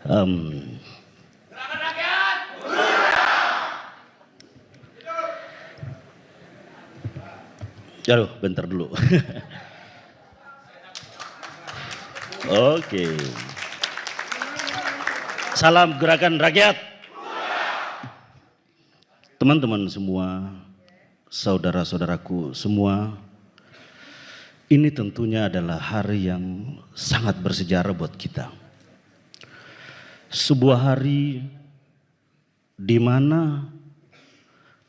Em, Aduh, bentar dulu. Oke. Salam gerakan rakyat. Teman-teman semua, saudara-saudaraku semua, ini tentunya adalah hari yang sangat bersejarah buat kita. Sebuah hari di mana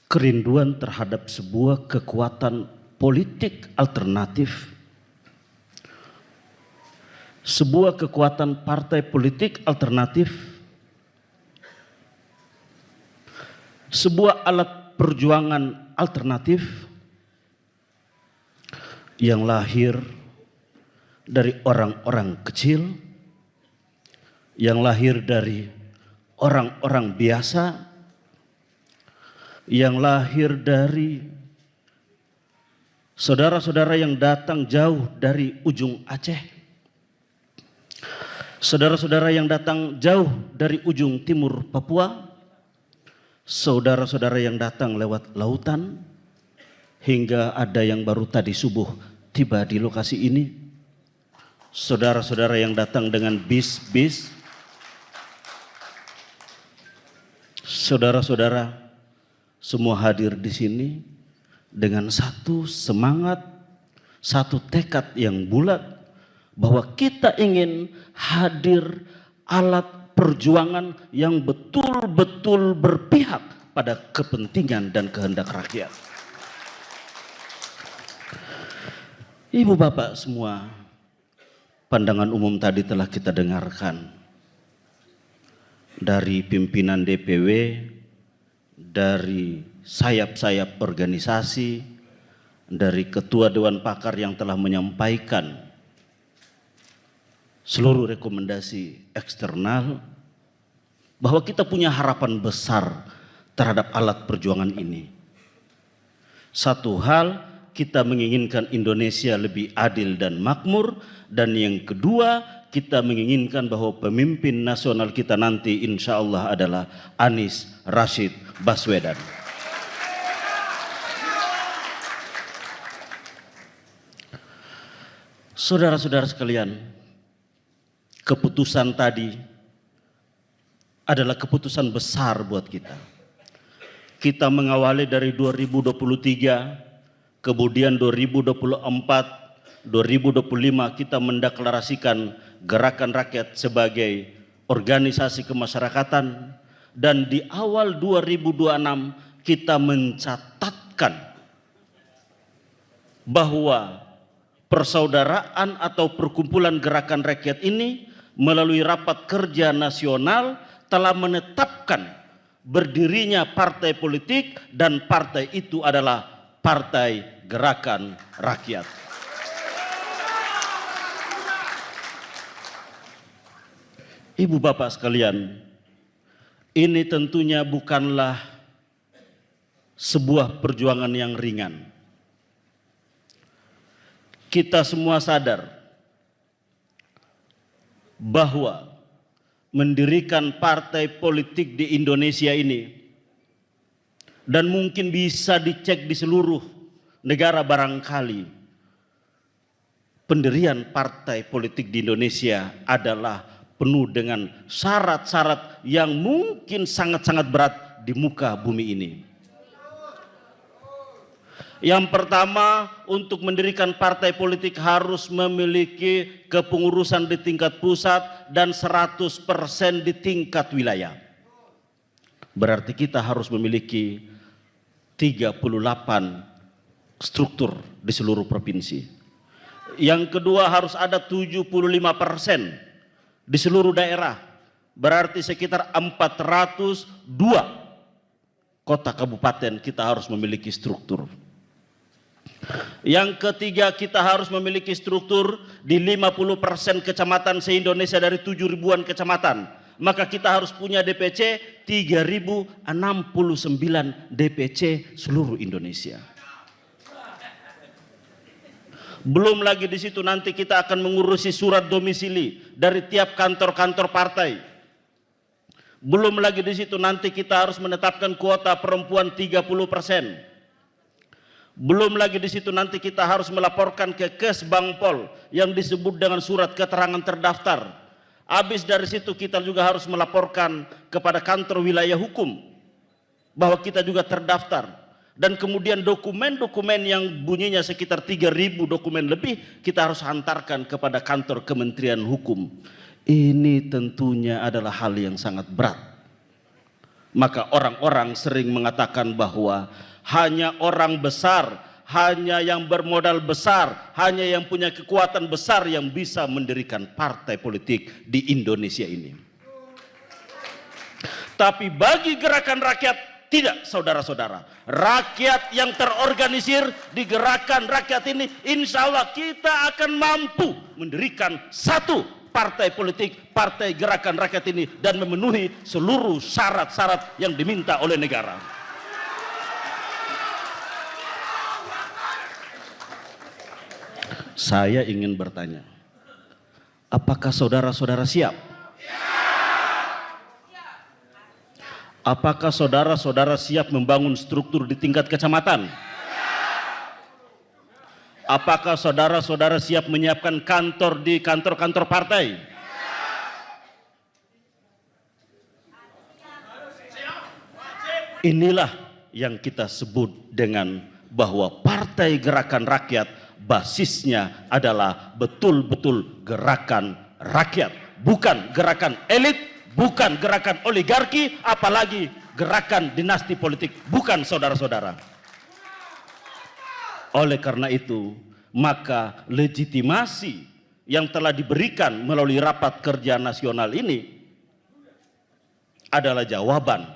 kerinduan terhadap sebuah kekuatan politik alternatif, sebuah kekuatan partai politik alternatif, sebuah alat perjuangan alternatif yang lahir dari orang-orang kecil, yang lahir dari orang-orang biasa, yang lahir dari saudara-saudara yang datang jauh dari ujung Aceh, saudara-saudara yang datang jauh dari ujung timur Papua, saudara-saudara yang datang lewat lautan, hingga ada yang baru tadi subuh tiba di lokasi ini, saudara-saudara yang datang dengan bis-bis, saudara-saudara semua hadir di sini dengan satu semangat, satu tekad yang bulat bahwa kita ingin hadir alat perjuangan yang betul-betul berpihak pada kepentingan dan kehendak rakyat. Ibu bapak semua, pandangan umum tadi telah kita dengarkan dari pimpinan DPW, dari sayap-sayap organisasi, dari ketua Dewan Pakar yang telah menyampaikan seluruh rekomendasi eksternal, bahwa kita punya harapan besar terhadap alat perjuangan ini. Satu hal, kita menginginkan Indonesia lebih adil dan makmur, dan yang kedua, kita menginginkan bahwa pemimpin nasional kita nanti insya Allah adalah Anies Rashid Baswedan. Saudara-saudara sekalian, keputusan tadi adalah keputusan besar buat kita. Kita mengawali dari 2023, kemudian 2024, 2025 kita mendeklarasikan Gerakan Rakyat sebagai organisasi kemasyarakatan, dan di awal 2026 kita mencatatkan bahwa persaudaraan atau perkumpulan Gerakan Rakyat ini melalui rapat kerja nasional telah menetapkan berdirinya partai politik, dan partai itu adalah Partai Gerakan Rakyat. Ibu bapak sekalian, ini tentunya bukanlah sebuah perjuangan yang ringan. Kita semua sadar bahwa mendirikan partai politik di Indonesia ini, dan mungkin bisa dicek di seluruh negara barangkali, pendirian partai politik di Indonesia adalah penuh dengan syarat-syarat yang mungkin sangat-sangat berat di muka bumi ini. Yang pertama, untuk mendirikan partai politik harus memiliki kepengurusan di tingkat pusat dan 100% di tingkat wilayah. Berarti kita harus memiliki 38 struktur di seluruh provinsi. Yang kedua, harus ada 75% di seluruh daerah. Berarti sekitar 402 kota kabupaten kita harus memiliki struktur. Yang ketiga, kita harus memiliki struktur di 50% kecamatan se-Indonesia dari 7 ribuan kecamatan. Maka kita harus punya DPC 3069 DPC seluruh Indonesia. Belum lagi di situ nanti kita akan mengurusi surat domisili dari tiap kantor-kantor partai. Belum lagi di situ nanti kita harus menetapkan kuota perempuan 30%. Belum lagi di situ nanti kita harus melaporkan ke Kesbangpol yang disebut dengan surat keterangan terdaftar. Habis dari situ kita juga harus melaporkan kepada kantor wilayah hukum bahwa kita juga terdaftar. Dan kemudian dokumen-dokumen yang bunyinya sekitar 3.000 dokumen lebih kita harus hantarkan kepada kantor Kementerian Hukum. Ini tentunya adalah hal yang sangat berat. Maka orang-orang sering mengatakan bahwa hanya orang besar, hanya yang bermodal besar, hanya yang punya kekuatan besar yang bisa mendirikan partai politik di Indonesia ini. Tapi bagi gerakan rakyat, tidak, saudara-saudara. Rakyat yang terorganisir di gerakan rakyat ini, insya Allah kita akan mampu mendirikan satu partai politik, partai gerakan rakyat ini, dan memenuhi seluruh syarat-syarat yang diminta oleh negara. Saya ingin bertanya, apakah saudara-saudara siap? Apakah saudara-saudara siap membangun struktur di tingkat kecamatan? Apakah saudara-saudara siap menyiapkan kantor di kantor-kantor partai? Inilah yang kita sebut dengan bahwa Partai Gerakan Rakyat basisnya adalah betul-betul gerakan rakyat, bukan gerakan elit, bukan gerakan oligarki, apalagi gerakan dinasti politik, bukan, saudara-saudara. Oleh karena itu, maka legitimasi yang telah diberikan melalui rapat kerja nasional ini adalah jawaban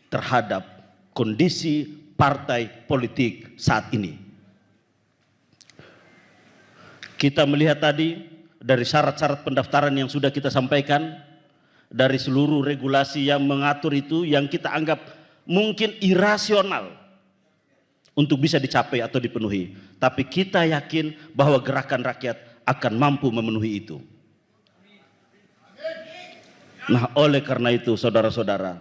terhadap kondisi partai politik saat ini. Kita melihat tadi dari syarat-syarat pendaftaran yang sudah kita sampaikan, dari seluruh regulasi yang mengatur itu yang kita anggap mungkin irasional untuk bisa dicapai atau dipenuhi. Tapi kita yakin bahwa gerakan rakyat akan mampu memenuhi itu. Nah, oleh karena itu saudara-saudara,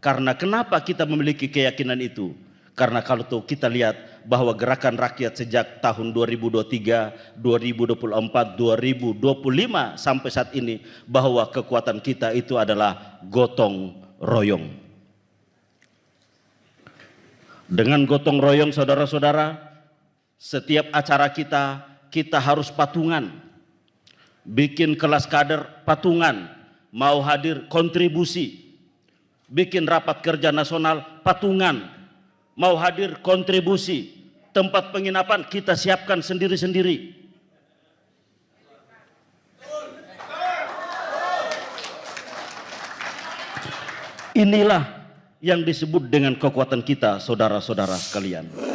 karena kenapa kita memiliki keyakinan itu? Karena kalau kita lihat bahwa gerakan rakyat sejak tahun 2023, 2024, 2025 sampai saat ini, bahwa kekuatan kita itu adalah gotong royong. Dengan gotong royong, saudara-saudara, setiap acara kita harus patungan. Bikin kelas kader patungan, mau hadir kontribusi. Bikin rapat kerja nasional patungan, mau hadir kontribusi. Tempat penginapan kita siapkan sendiri-sendiri. Inilah yang disebut dengan kekuatan kita, saudara-saudara sekalian.